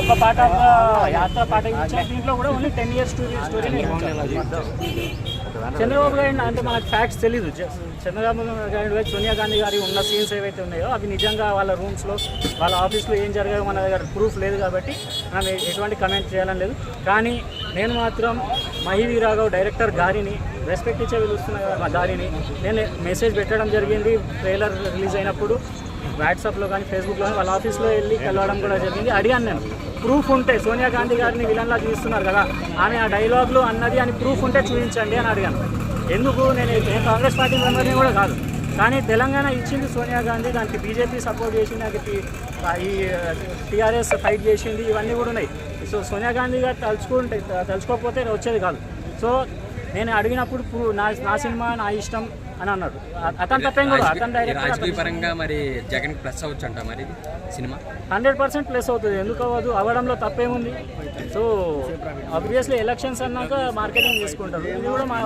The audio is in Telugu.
ఒక పార్ట్ ఆఫ్ యాత్ర పాట ఇచ్చారు. దీంట్లో కూడా ఓన్లీ 10 years స్టోరీ. చంద్రబాబు గారి అంటే మనకు ఫ్యాక్ట్స్ తెలీదు. చంద్రబాబు గారి సోనియా గాంధీ గారి ఉన్న సీన్స్ ఏవైతే ఉన్నాయో అవి నిజంగా వాళ్ళ రూమ్స్లో వాళ్ళ ఆఫీస్లో ఏం జరిగాయో మన దగ్గర ప్రూఫ్ లేదు కాబట్టి మనం ఎటువంటి కమెంట్ చేయాలని లేదు. కానీ నేను మాత్రం మహివీ రాఘవ్ డైరెక్టర్ గారిని రెస్పెక్ట్ ఇచ్చే పిలుస్తున్న గారిని నేను మెసేజ్ పెట్టడం జరిగింది. ట్రైలర్ రిలీజ్ అయినప్పుడు వాట్సాప్లో కానీ ఫేస్బుక్లో కానీ వాళ్ళ ఆఫీస్లో వెళ్ళి కలవడం కూడా జరిగింది. అడిగాను నేను, ప్రూఫ్ ఉంటే సోనియా గాంధీ గారిని విలన్లా చూస్తున్నారు కదా, ఆమె ఆ డైలాగ్లో అన్నది అని ప్రూఫ్ ఉంటే చూపించండి అని అడిగాను. ఎందుకు నేను కాంగ్రెస్ పార్టీ మెంబర్ని కూడా కాదు, కానీ తెలంగాణ ఇచ్చింది సోనియా గాంధీ, దానికి బీజేపీ సపోర్ట్ చేసింది, దానికి ఈ టీఆర్ఎస్ ఫైట్ చేసింది, ఇవన్నీ కూడా ఉన్నాయి. సో సోనియా గాంధీ గారు తలుచుకోకపోతే వచ్చేది కాదు. సో నేను అడిగినప్పుడు నా సినిమా నా ఇష్టం అని అన్నాడు. అతను తప్పేం కూడా, అతను డైరెక్టర్ పరంగా మరి జగన్ ప్లస్ అవ్వచ్చు అంట మరి సినిమా 100% ప్లస్ అవుతుంది. ఎందుకు అవ్వదు, అవ్వడంలో తప్పేముంది. సో ఆబ్వియస్లీ ఎలక్షన్స్ అన్నాక మార్కెటింగ్ చేసుకుంటారు. ఇది కూడా మా